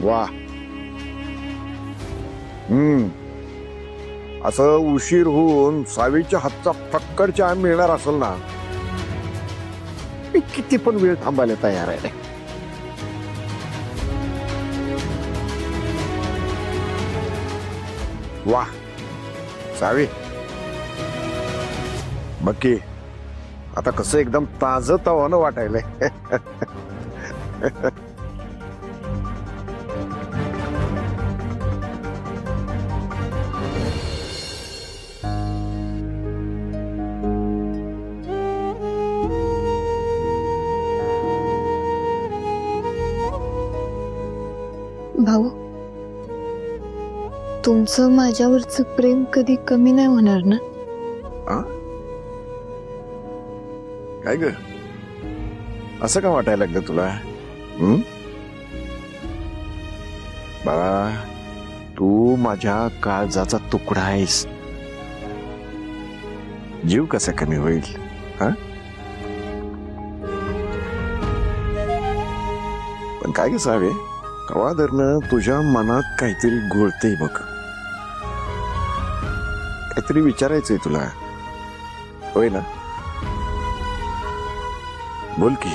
वा. असं उशीर होऊन सावीच्या हातचा फक्कड चहा मिळणार असेल ना, मी किती पण वेळ थांबायला तयार आहे. वा सावी, बक्की आता कसं एकदम ताजं तवानं वाटायलंय. भाऊ, तुमचं माझ्यावरचं प्रेम कधी कमी नाही होणार ना? काय ग, असं का वाटायला लागलं तुला? बाळा, तू माझ्या काळजाचा तुकडा आहेस. जीव कसा कमी होईल? पण काय ग सावे, कवा धरणं तुझ्या मनात काहीतरी घोळतंय बघ. काहीतरी विचारायचंय तुला, होय ना? बोल की.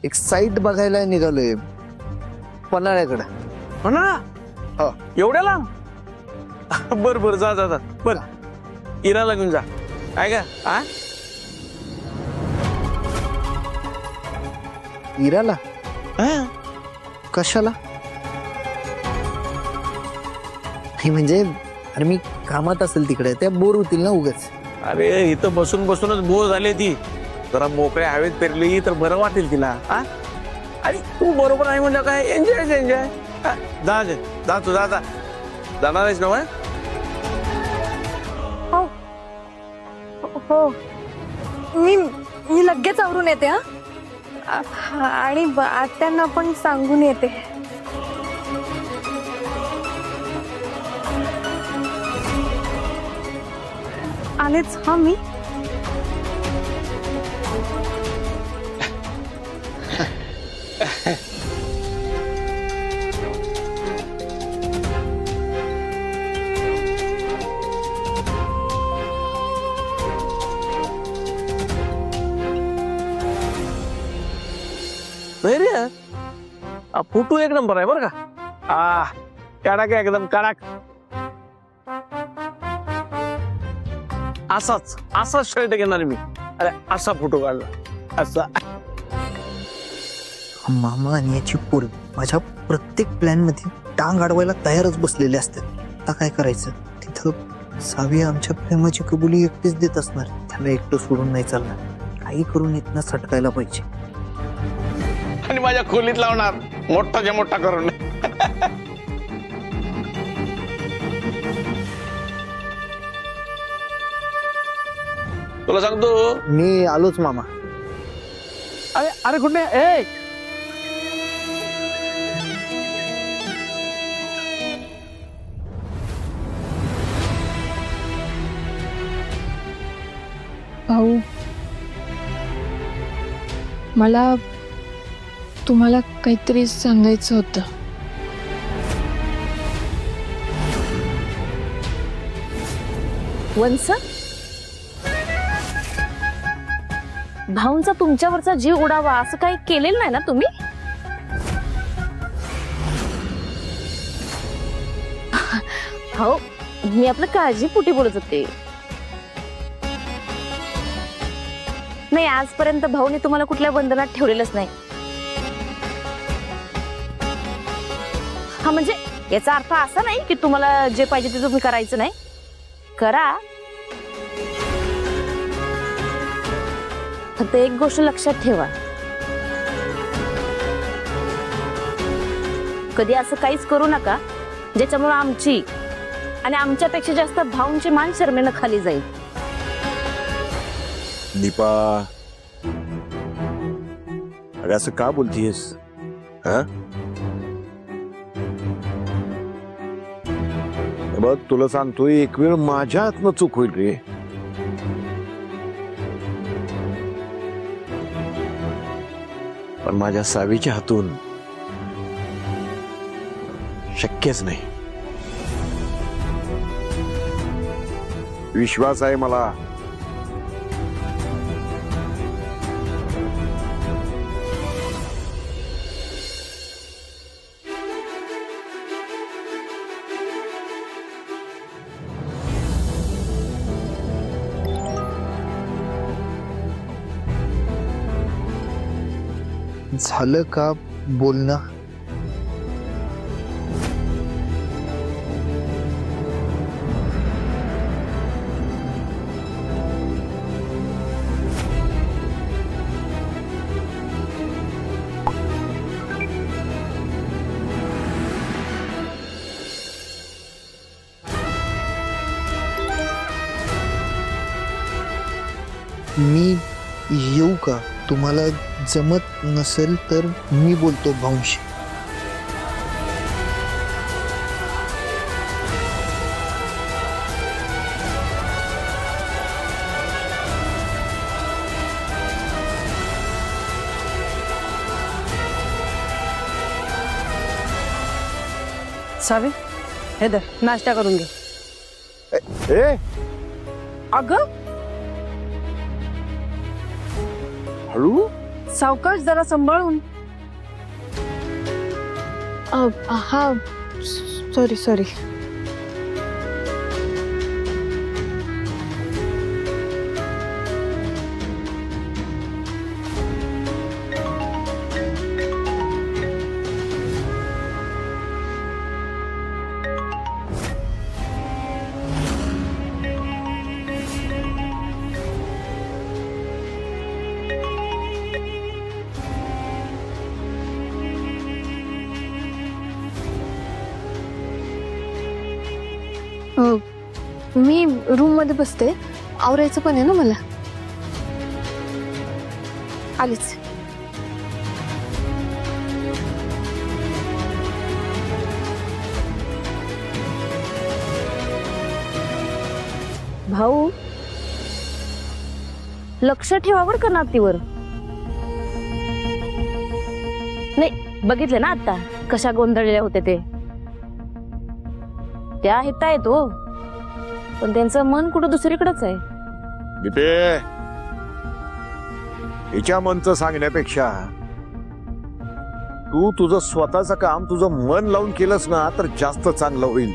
एक साईट बघायला निघालोय पन्हाळ्याकडे. पन्हाळा? हो. एवढ्या लांब? बर बर, जा जा जा. बर, इराला घेऊन जा. काय का? इराला? कशाला? म्हणजे अरे मी कामात असेल तिकडे, त्या बोर होतील ना उगाच. अरे इथं बसून बसूनच बोर झाली ती. जरा मोकळ्या हवेत फिरली तर बरं वाटेल तिला. आणि तू बरोबर आहे म्हणजे काय, एन्जॉय एन्जॉय. जा जा तू, जा जा. जाणार आहेस ना? हो, मी लगेच आवरून येते. आणि आत्यांना पण सांगून येते. आलेच मी. नाही रे, फोटो एक नंबर आहे बरं का. कडक आहे एकदम कडक. असाच शर्ट घेणार मी. अरे असा फोटो काढला असा. मामा आणि याची पोर माझ्या प्रत्येक प्लॅन मध्ये टांग अडवायला तयारच बसलेले असतात. आता काय करायचं? तिथं सावी आमच्या प्रेमाची कबुली एकटीच देत असणार. त्याला एकटं सोडून नाही चालणार. काही करून इथनं सटकायला पाहिजे. आणि माझ्या खोलीत लावणार मोठाच्या मोठा करून. तुला सांगतो मी आलोच मामा. अरे अरे कुठे? ए भाऊ, मला तुम्हाला काहीतरी सांगायचं होतं. वंस, भाऊंचा तुमच्यावरचा जीव उडावा असं काही केलेलं नाही ना तुम्ही? हो, मी आपलं काळजीपोटी बोलत होते. नाही, आजपर्यंत भाऊने तुम्हाला कुठल्या बंधनात ठेवलेलंच नाही. म्हणजे याचा अर्थ असा नाही की तुम्हाला जे पाहिजे ते तुम्ही करायचं नाही. करा, फक्त एक गोष्ट लक्षात ठेवा, कधी असं काहीच करू नका ज्याच्यामुळे आमची आणि आमच्यापेक्षा जास्त भाऊंची मान शर्मेनं खाली जाईल. दीपा, अगं असं का बोलतीयस? बघ तुला सांगतोय, एक वेळ माझ्या हातनं चूक होईल रे. पण माझ्या सावीच्या हातून शक्यच नाही. विश्वास आहे मला. झालं का बोलणं? मी येऊ का? तुम्हाला जमत नसेल तर मी बोलतो भाऊंशी. सावे, हे दर नाश्ता करून घे. ए अगं हळू. सावकाश, जरा सांभाळून. हा सॉरी सॉरी. मी रूम मध्ये बसते, आवरायचं पण आहे ना मला. आलीच. भाऊ, लक्ष ठेवावर का नातीवर. नाही बघितलं ना आता कशा गोंधळलेल्या होते ते. त्या हिता येतो पण त्यांचं मन कुठं दुसरीकडेच आहे. दीपे, हिच्या मनचं सांगण्यापेक्षा तू तुझं स्वतःचं काम तुझं मन लावून केलंस ना तर जास्त चांगलं होईल.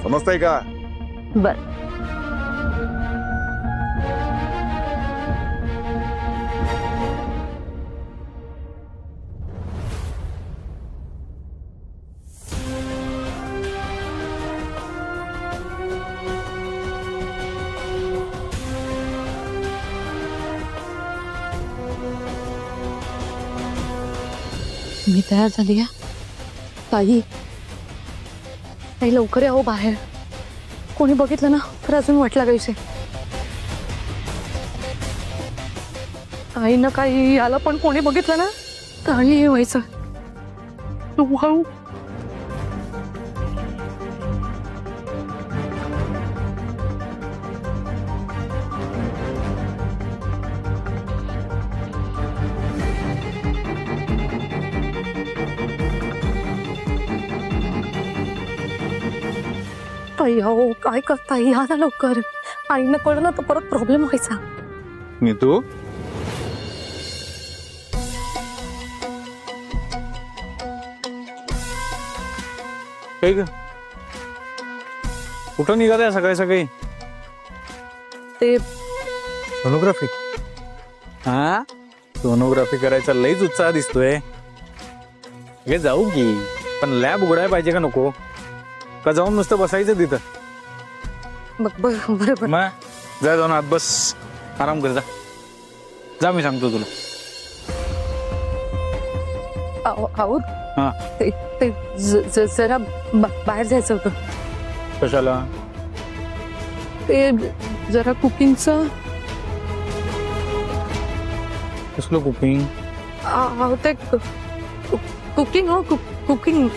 समजतंय का? बर. मी तयार झाली आहे. ताई, ताई लवकर या हो बाहेर. कोणी बघितलं ना तर अजून वाटला कैसे. ताई ना काही आलं पण कोणी बघितलं ना तर हे व्हायचं. हळू. ताई हो, काय करता या ना लवकर. आईनं कळलं ना तर परत प्रॉब्लेम व्हायचा. नीतू, काय ग कुठं निघाल्या सकाळी सकाळी? ते सोनोग्राफी. हा, सोनोग्राफी करायचा लईच उत्साह दिसतोय. हे जाऊ की, पण लॅब उघडायला पाहिजे का नको? का जाऊन नुसतं बसायचं तिथं? बरोबर. मग जा, जाऊन आत बस, आराम कर. जा मी सांगतो तुला. हा, ते जरा बाहेर जायचं होतं. कशाला? ते जरा कुकिंगचं. कसलं कुकिंग? ते कुकिंग हो, कुकिंग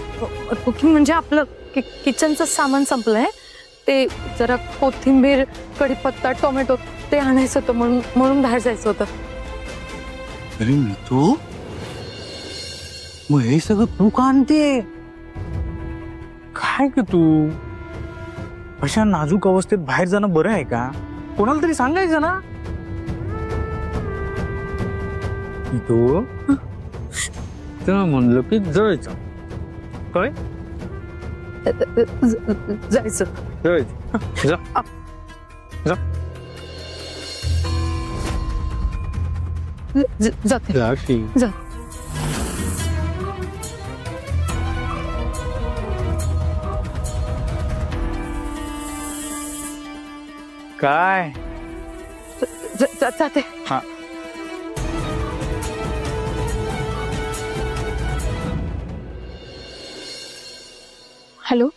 कुकिंग म्हणजे आपलं किचनचं सामान संपलंय. ते जरा कोथिंबीर, कढीपत्ता, टोमॅटो ते आणायचं होतं म्हणून बाहेर जायचं होतं. अरे तू मग हे सगळं तू का आणते? काय ग तू अशा नाजूक अवस्थेत बाहेर जाणं बरं आहे का? कोणाला तरी सांगायचं ना. तू तर म्हणलं की जायचं. काय जायचं. जायचं. जा जा जाते. जा की. जा. काय जाते. हा हॅलो.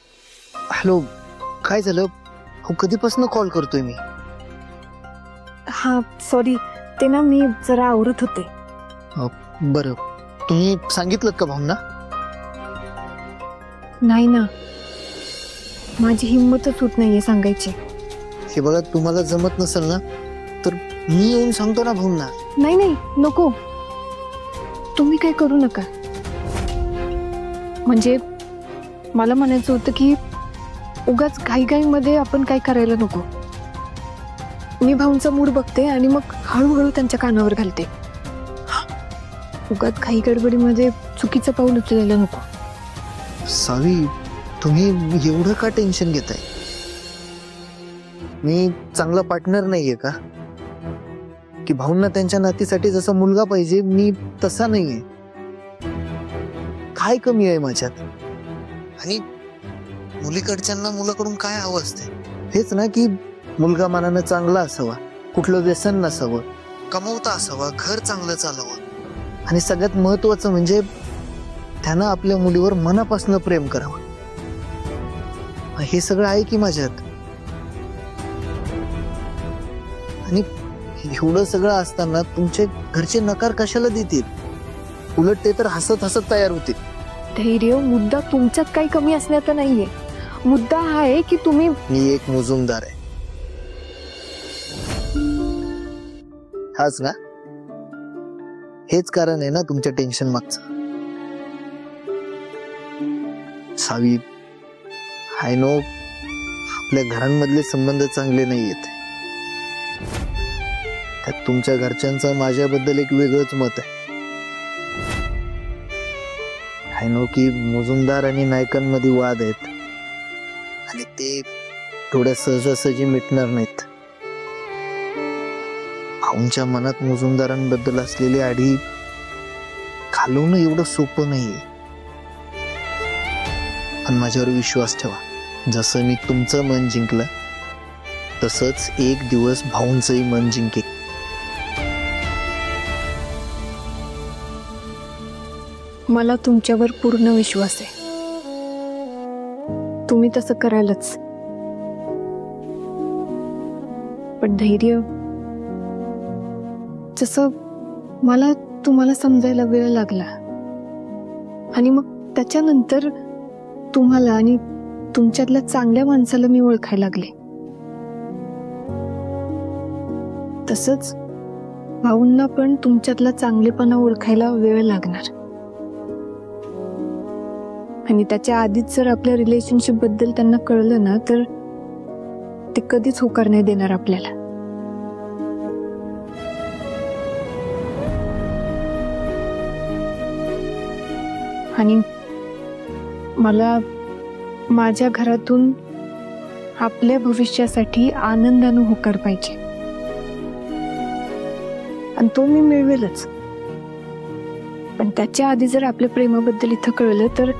हॅलो, काय झालं? हो, कधीपासून कॉल करतोय मी? हा सॉरी, ते ना मी जरा आवरत होते. बरं, तुम्ही सांगितलं का भाऊंना? नाही ना, माझी हिंमतच होत नाहीये सांगायची. हे बघा, तुम्हाला जमत नसेल ना तर मी येऊन सांगतो ना भाऊंना. नाही नाही नको, तुम्ही काय करू नका. म्हणजे मला म्हणायचं होतं की उगाच घाईघाईमध्ये आपण काय करायला नको. मी भाऊंचा मूड बघते आणि मग हळूहळू त्यांच्या कानावर घालते. उगाच घाई गडबडीमध्ये चुकीचं पाऊल उचलायला नको. सावी, तुम्ही एवढं का टेन्शन घेताय? मी चांगला पार्टनर नाहीये का? की भाऊंना त्यांच्या नातीसाठी जसा मुलगा पाहिजे मी तसा नाहीये? काय कमी आहे माझ्यात? आणि मुलीकडच्यांना मुलाकडून काय हवं असते? हेच ना की मुलगा मनानं चांगला असावा, कुठलं व्यसन नसावं, कमवता असावा, घर चांगलं चालावं, आणि सगळ्यात महत्वाचं म्हणजे त्यानं आपल्या मुलीवर मनापासून प्रेम करावं. हे सगळं आहे की माझ्यात. आणि एवढं सगळं असताना तुमचे घरचे नकार कशाला देतील? उलट ते तर हसत हसत तयार होतील. धैर्य, मुद्दा तुमच्यात काही कमी असण्याचा नाहीये. मुद्दा हा आहे की तुम्ही. मी एक मुजुमदार आहे, हाच ना? हेच कारण आहे ना तुमच्या टेन्शन मागचं. सावी, आय नो आपल्या घरांमधले संबंध चांगले नाहीयेत. त्यात तुमच्या घरच्यांचं माझ्याबद्दल एक वेगळंच मत आहे. आय नो की मुजुमदार आणि नायकांमध्ये वाद आहेत आणि ते थोड्या सहजासहजी मिटणार नाहीत. भाऊंच्या मनात मुजुमदारांबद्दल असलेली आढी घालवणं एवढं सोपं नाहीये. पण माझ्यावर विश्वास ठेवा, जसं मी तुमचं मन जिंकलं तसंच एक दिवस भाऊंचंही मन जिंकेल. मला तुमच्यावर पूर्ण विश्वास आहे. तुम्ही तसं करायलाच. पण धैर्य, जसं मला तुम्हाला समजायला वेळ लागला आणि मग त्याच्यानंतर तुम्हाला आणि तुमच्यातल्या चांगल्या माणसाला मी ओळखायला लागले, तसंच भाऊंना पण तुमच्यातला चांगलेपणा ओळखायला वेळ लागणार. आणि त्याच्या आधीच जर आपल्या रिलेशनशिप बद्दल त्यांना कळलं ना तर ते कधीच होकार नाही देणार आपल्याला. आणि मला माझ्या घरातून आपल्या भविष्यासाठी आनंदाने होकार पाहिजे आणि तो मी मिळवेलच. पण त्याच्या आधी जर आपल्या प्रेमाबद्दल इथं कळलं तर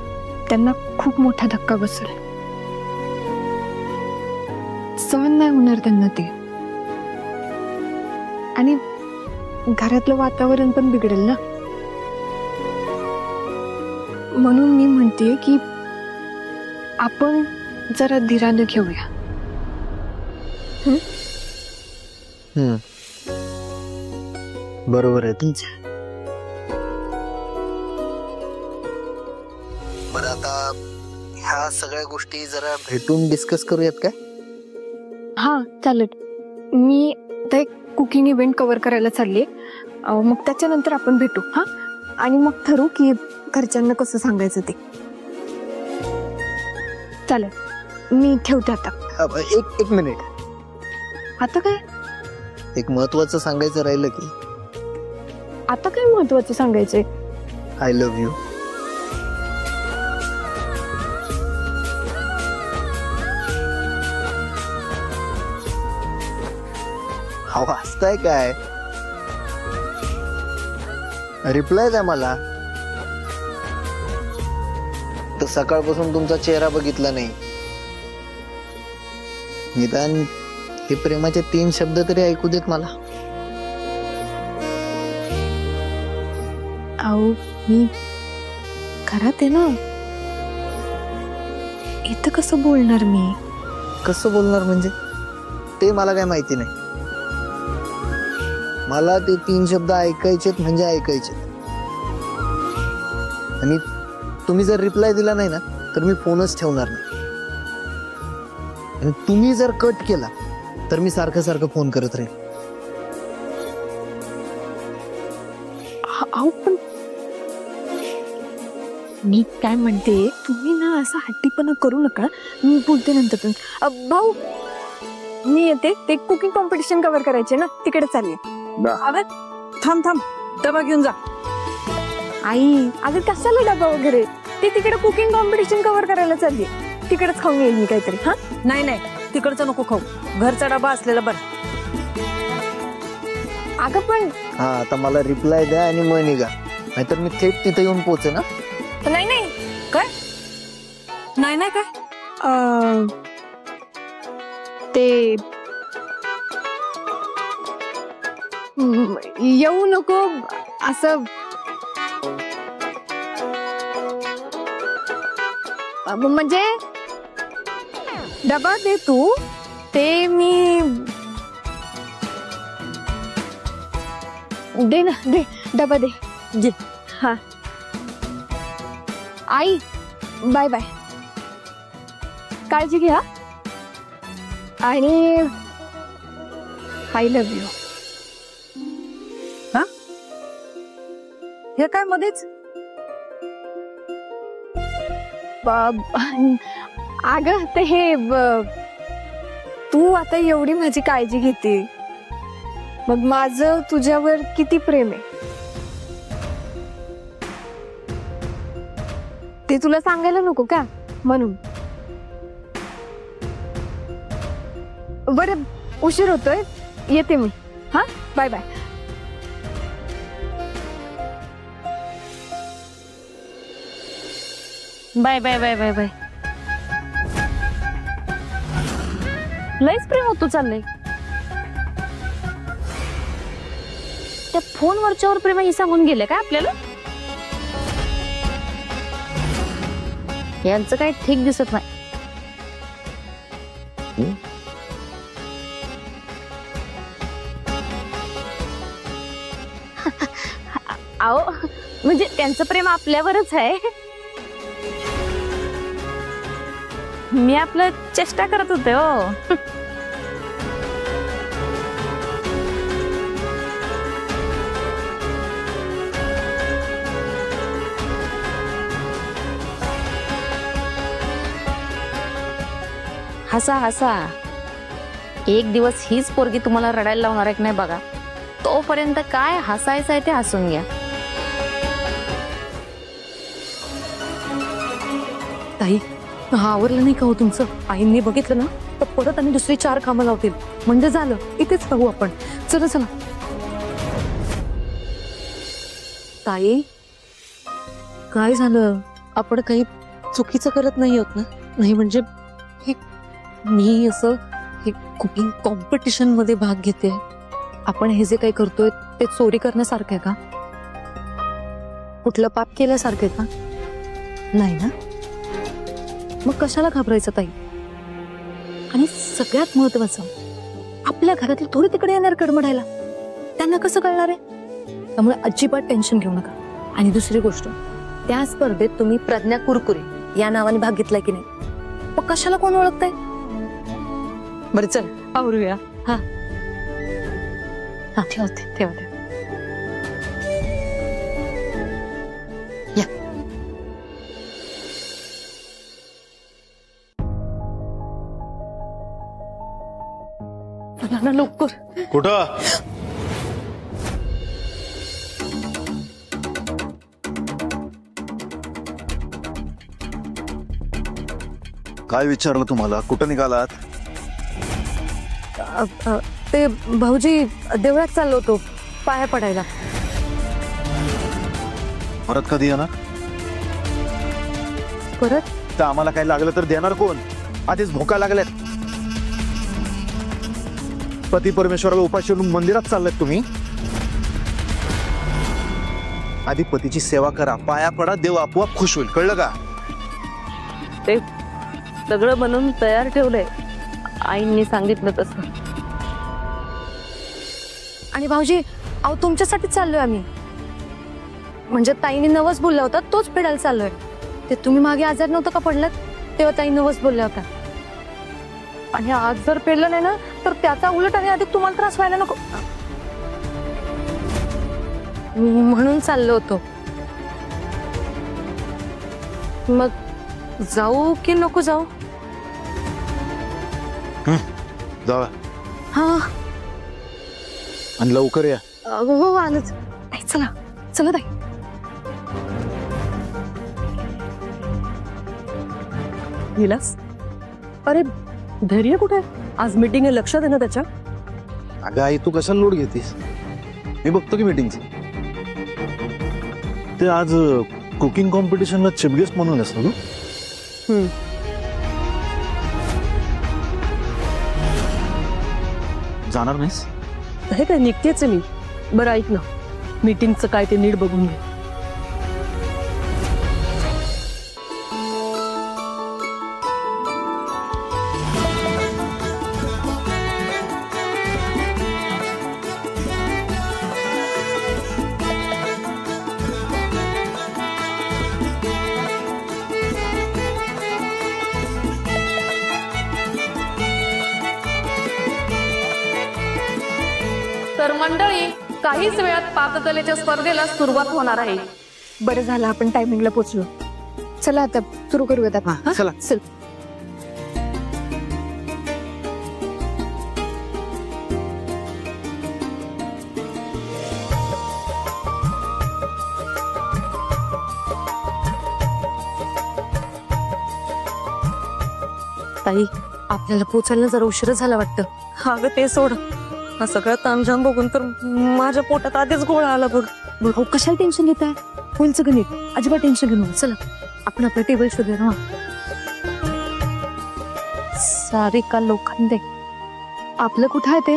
त्यांना खूप मोठा धक्का बसेल. सहन नाही होणार त्यांना ते, आणि घरातलं वातावरण पण बिघडेल ना. म्हणून मी म्हणते की आपण जरा धीराने घेऊया. बरोबर आहे तुमचं. ह्या सगळ्या गोष्टी जरा भेटून डिस्कस करूयात काय? हा चालेल. मी आता एक कुकिंग इव्हेंट कव्हर करायला चालली, मग त्याच्यानंतर आपण भेटू. हा, आणि मग ठरवू की घरच्यांना कसं सांगायचं ते. चालेल, मी ठेवते आता. एक मिनिट. आता काय? एक महत्वाचं सांगायचं राहिलं की. आता काय महत्वाचं सांगायचंय? I love you. हसताय काय? रिप्लाय द्या मला. तर सकाळपासून तुमचा चेहरा बघितला नाही. निदान हे प्रेमाचे 3 शब्द तरी ऐकू देत मला. अहो, मी घरात आहे ना, इथं कसं बोलणार मी? कसं बोलणार म्हणजे? ते मला काय माहिती नाही. मला ते 3 शब्द ऐकायचेत म्हणजे ऐकायचे. आणि तुम्ही जर रिप्लाय दिला नाही ना तर मी फोनच ठेवणार नाही. आणि तुम्ही जर कट केला तर मी सारखं सारखं फोन करत राहील. अहो, पण मी काय म्हणते, तुम्ही ना असा हट्टीपणा करू नका. मी बोलते नंतर. भाऊ, मी येते. ते कुकिंग कॉम्पिटिशन कव्हर करायचे ना, तिकडे चालले. अगं थांब थांब, डबा घेऊन जा. आई, अगं कशाला डबा वगैरे? ते तिकडे कुकिंग कॉम्पिटिशन कव्हर करायला चालली. तिकडेच खाऊन येईल मी काहीतरी. हा, नाही नाही, तिकडचं नको खाऊ, घरचा डबा असलेला बरं. अगं पण हा, आता मला रिप्लाय द्या आणि मग निघा, नाहीतर मी थेट तिथे येऊन पोहोचे ना. नाही नाही. काय नाही नाही काय? ते येऊ नको असं. म्हणजे डबा दे तू. ते मी दे ना, दे डबा दे. जे. हा, आई बाय बाय. काळजी घ्या आणि आय लव्ह यू. हा, हे काय मध्येच? अगं ते हे तू आता एवढी माझी काळजी घेते, मग माझं तुझ्यावर किती प्रेम आहे ते तुला सांगायला नको का? म्हणून. बरं, उशीर होतोय, येते मी. हा, bye bye. Bye bye bye bye bye. लयच प्रेम होतो चाललंय. त्या फोनवरच्यावर प्रेम ही सांगून गेले काय आपल्याला? यांचं काही ठीक दिसत नाही. अहो, म्हणजे त्यांचं प्रेम आपल्यावरच आहे. मी आपलं चेष्टा करत होते हो. हसा हसा. एक दिवस हीच पोरगी तुम्हाला रडायला लावणार आहे की नाही बघा. तोपर्यंत काय हसायचं आहे ते हसून घ्या. ताई, हा आवरलं नाही का हो तुमचं? आईंनी बघितलं ना तर परत आणि दुसरी 4 कामं लावतील. म्हणजे झालं, इथेच राहू आपण. चला चला. ताई, काय झालं? आपण काही चुकीचं करत नाही आहोत ना? नाही म्हणजे हे मी असं हे कुकिंग कॉम्पिटिशन मध्ये भाग घेते. आपण हे जे काही करतोय ते चोरी करण्यासारखं आहे का? कुठलं पाप केल्यासारखं आहे का? नाही ना? मग कशाला घाबरायचं ताई? आणि सगळ्यात महत्वाचं, आपल्या घरातले थोडे तिकडे येणार कडमडायला. त्यांना कसं कळणार आहे? त्यामुळे अजिबात टेन्शन घेऊ नका. आणि दुसरी गोष्ट, त्या स्पर्धेत तुम्ही प्रज्ञा कुरकुरे या नावाने भाग घेतलाय की नाही. मग कशाला कोण ओळखतंय. बरं चल आवरूया. हा हा ठेवते ठेवते. ना लवकर. कुठं? काय विचारलं तुम्हाला? कुठं निघालात? ते भाऊजी देवळात चाललो होतो पाया पडायला. परत कधी येणार? परत तर आम्हाला काय लागलं तर देणार कोण? आधीच भोका लागल्यात. पती परमेश्वराला उपाशी ठेवून मंदिरात चाललात तुम्ही? आधी पतीची सेवा करा, पाया पडा, देव आपोआप खुश होईल. कळलं का? ते सगळं बनवून तयार ठेवलंय आईंनी सांगितलं तसं. आणि भाऊजी अहो तुमच्यासाठीच चाललोय आम्ही. म्हणजे ताईने नवस बोलला होता तोच फेडायला चाललोय. ते तुम्ही मागे आजार नव्हतं का पडलात तेव्हा ताई नवस बोलल्या होत्या. आणि आज जर पेडलं नाही ना तर त्याचा उलट आणि अधिक तुम्हाला त्रास व्हायला नको म्हणून चाललो होतो. मग जाऊ की नको जाऊ? जावा. हा आणि लवकर या. हो आलंच. चला चला ताई. विलास अरे धैर्य कुठे? आज मीटिंग आहे, लक्षात आहे ना त्याच्या? अगं आई तू कशाला लोड घेतीस? मी बघतो की मीटिंगचं. ते आज कुकिंग कॉम्पिटिशनला चीफ गेस्ट म्हणून असतो तू? जाणार नाहीस? हे काय निघतेच मी. बरं ऐक ना, मीटिंगचं काय ते नीट बघून घे. तर मंडळी काहीच वेळात पाककलेच्या स्पर्धेला सुरुवात होणार आहे. बरं झालं आपण टायमिंगला पोहोचलो. चला आता सुरू करूयात आपण. चला. चल. ताई आपल्याला पोचायला जरा उशीर झाला वाटतं. अगं ते सोड, हा सगळा तामझाम बघून तर माझ्या पोटात आधीच गोळा आला बघ. भाऊ कशाला टेन्शन घेत आहे? होईल सगळं नीट. अजिबात टेन्शन घेऊ नका. चला आपण आपलं टेबल शोधूया ना. सारिका लोखंडे आपलं कुठं आहे ते?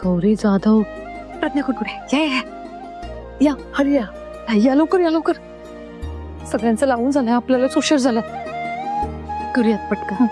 गौरी जाधव प्रज्ञा कुठे? या या हरी या. या लवकर या लवकर. सगळ्यांचं लावून झालंय, आपल्यालाच उशीर झाला. करूयात पटकन.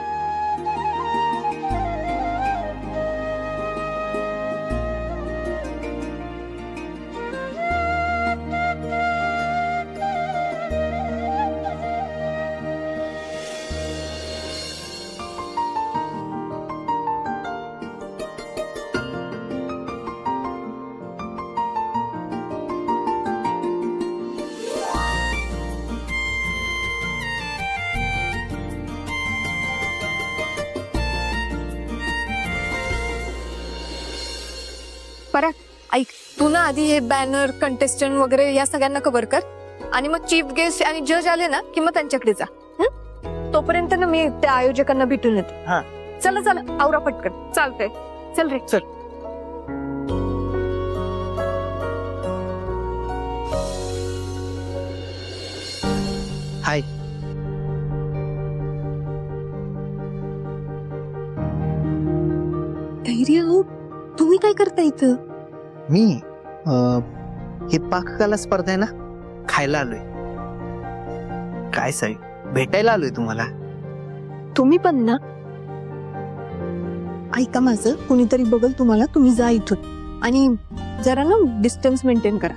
पराग ऐक, तू ना आधी हे बॅनर कंटेस्टंट वगैरे या सगळ्यांना कव्हर कर आणि मग चीफ गेस्ट आणि जज आले ना की मग त्यांच्याकडे जा. तोपर्यंत ना मी त्या आयोजकांना भेटून येते. चला चला आवरा पटकन. चालतंय. चल रे. चल. हाय. धैर्य हो, तुम्ही काय करता इथं? मी हे पाककला स्पर्धा आहे ना, खायला आलोय. काय साई, भेटायला आलोय तुम्हाला. तुम्ही पण ना. ऐका माझं, कुणीतरी बघल तुम्हाला, तुम्ही जा इथून आणि जरा ना डिस्टन्स मेंटेन करा.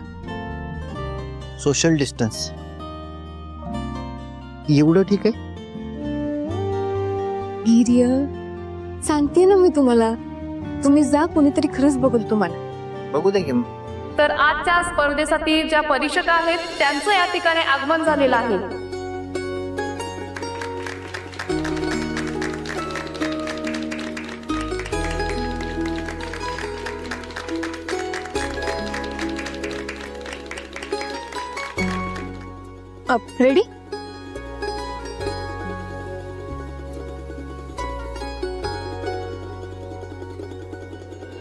सोशल डिस्टन्स एवढं ठीक आहे. धैर्य सांगते ना मी तुम्हाला, तुम्ही जा, कोणीतरी खरंच बघल तुम्हाला. बघू दे की मग. तर आजच्या स्पर्धेसाठी ज्या परीक्षका आहेत त्यांचं या ठिकाणी आगमन झालेलं आहे. रेडी?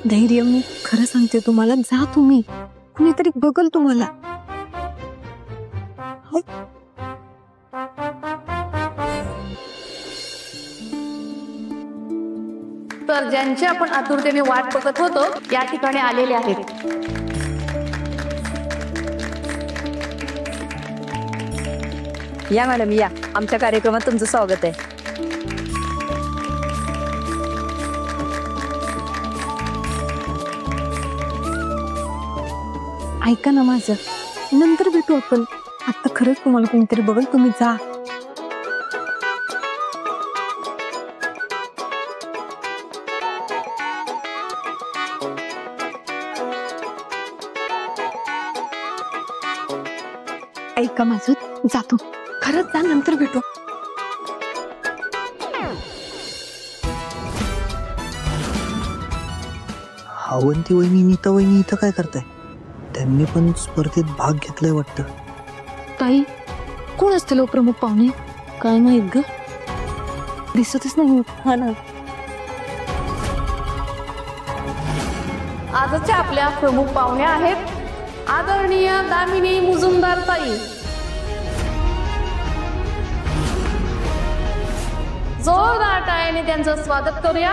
धैर्य, मी खरं सांगते तुम्हाला, जा तुम्ही, कुणीतरी बघल तुम्हाला. तर ज्यांची आपण आतुरतेने वाट बघत होतो या ठिकाणी आलेले आहेत. या मॅडम या, आमच्या कार्यक्रमात तुमचं स्वागत आहे. ऐका ना माझं, नंतर भेटू आपण. आता खरंच तुम्हाला कोणीतरी बघल, तुम्ही जा. ऐका माझं, जातो, खरंच जा, नंतर भेटू. अवंती वहिनी, नीता वहिनी इथं काय करताय? त्यांनी पण स्पर्धेत भाग घेतलाय वाटतं. ताई, कोण असतील हो प्रमुख पाहुणे? काय माहित ग, दिसतच नाही. हा ना. आजच्या आपल्या प्रमुख पाहुण्या आहेत आदरणीय दामिनी मुजुमदार ताई. जोरदार टाळ्याने त्यांचं स्वागत करूया.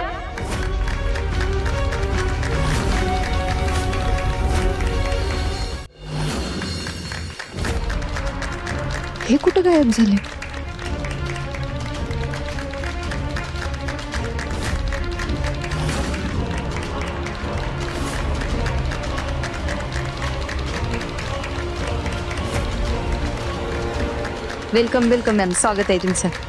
हे कुठे गायब झाले? वेलकम वेलकम मॅम, स्वागत आहे तुमचं.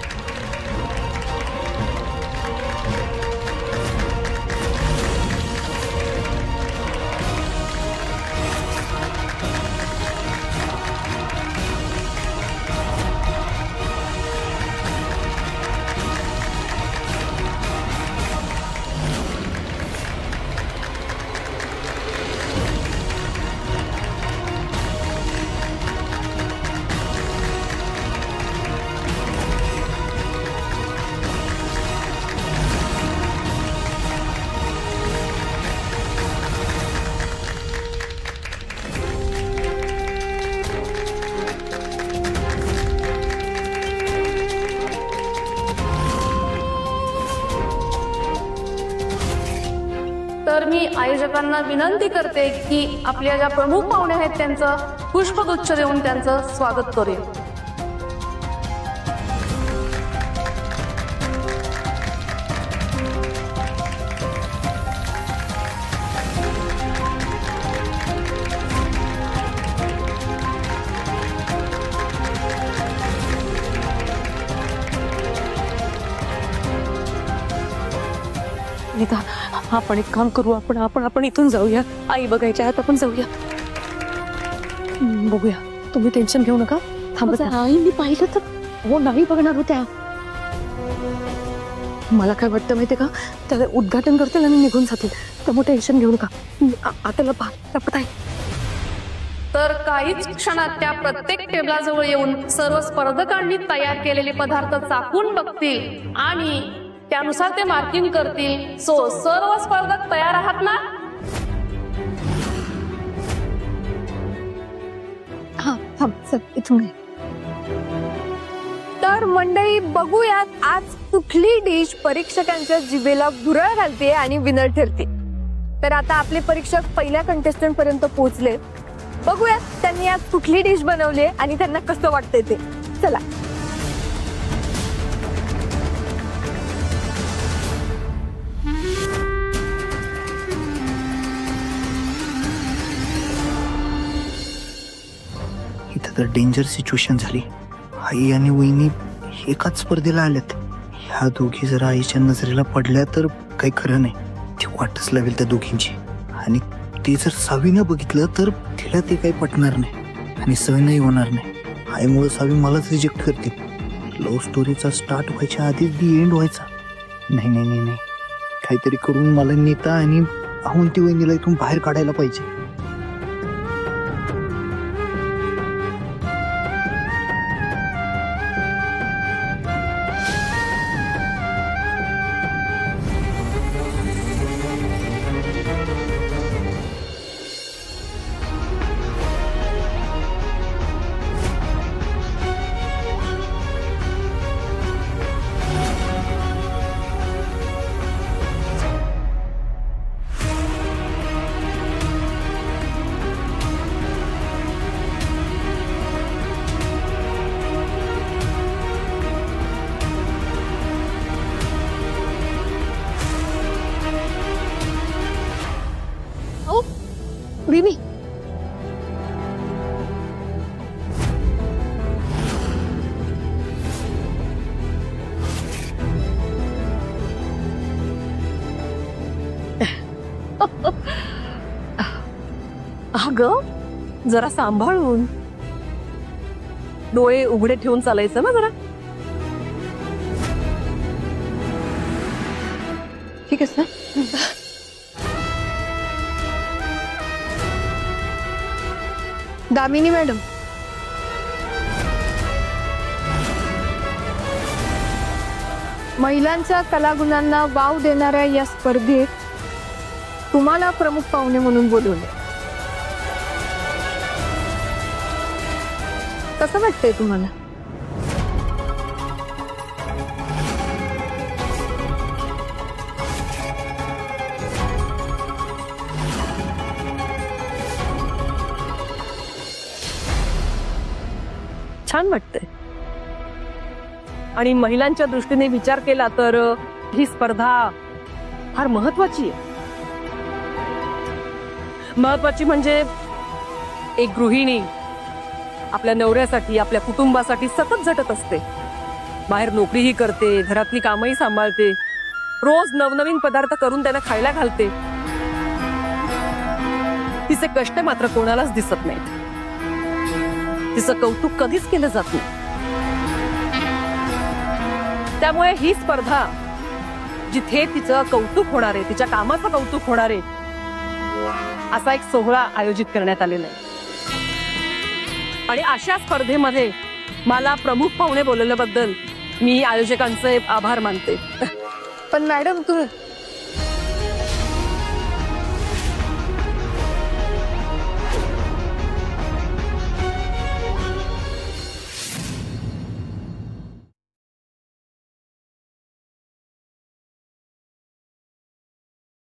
तर मी आयोजकांना विनंती करते की आपल्या ज्या प्रमुख पाहुणे आहेत त्यांचं पुष्पगुच्छ देऊन त्यांचं स्वागत करूया. नीता, आपण एक काम करू, आपण इथून जाऊया. आई बघायच्या आत आपण जाऊया. बघूया, तुम्ही टेन्शन घेऊ नका. थांबा. आई, मी पाहिलं तर हो नाही बघणार होत्या. मला काय वाटतं माहितीये का, त्याला उद्घाटन करतील आणि निघून जातील. त्यामुळे टेन्शन घेऊ नका. आताला पत आहे. तर काहीच क्षणात त्या प्रत्येक टेबलाजवळ येऊन सर्व स्पर्धकांनी तयार केलेले पदार्थ चाखून बघतील आणि त्यानुसार ते मार्किंग करतील. सो सर्व स्पर्धक तयार आहात ना? हा, थांब, चल इथून. तर मंडळी, बघूयात आज कुठली डिश परीक्षकांच्या जिभेला भुरळ घालते आणि विनर ठरते. तर आता आपले परीक्षक पहिल्या कंटेस्टंट पर्यंत पोहोचले. बघूयात त्यांनी आज कुठली डिश बनवली आणि त्यांना कसं वाटतंय ते. चला. इथं तर डेंजर सिच्युएशन झाली. आई आणि वहिनी एकाच स्पर्धेला आल्यात. ह्या दोघी जर आईच्या नजरेला पडल्या तर काही खरं नाही. ती वाटच लावेल त्या दोघींची. आणि ते जर सावीनं बघितलं तर तिला ते काही पटणार नाही आणि सहनही होणार नाही. आईमुळे सावी मलाच रिजेक्ट करते. लव्ह स्टोरीचा स्टार्ट व्हायच्या आधीच बी एंड व्हायचा. नाही नाही नाही नाही, काहीतरी करून मला नेता आणि अवंती वहिनीला इथून बाहेर काढायला पाहिजे. रिमी, अगं जरा सांभाळून, डोळे उघडे ठेवून चालायचं ना जरा. ठीक आहे. दामिनी मॅडम, महिलांच्या कलागुणांना वाव देणाऱ्या या स्पर्धेत तुम्हाला प्रमुख पाहुणे म्हणून बोलवले. कसं वाटतंय तुम्हाला? छान वाटतंय. आणि महिलांच्या दृष्टीने विचार केला तर ही स्पर्धा फार महत्वाची आहे. महत्वाची म्हणजे एक गृहिणी आपल्या नवऱ्यासाठी, आपल्या कुटुंबासाठी सतत झटत असते. बाहेर नोकरीही करते, घरातली कामही सांभाळते, रोज नवनवीन पदार्थ करून त्यांना खायला घालते. तिचे कष्ट मात्र कोणालाच दिसत नाहीत. तिचं कौतुक कधीच केलं जात नाही. त्यामुळे ही स्पर्धा जिथे तिचं कौतुक होणार आहे, तिच्या कामाचं कौतुक होणार आहे, असा एक सोहळा आयोजित करण्यात आलेला आहे. आणि अशा स्पर्धेमध्ये मला प्रमुख पाहुणे बोलवल्याबद्दल मी आयोजकांचे आभार मानते. पण मॅडम, तुम्ही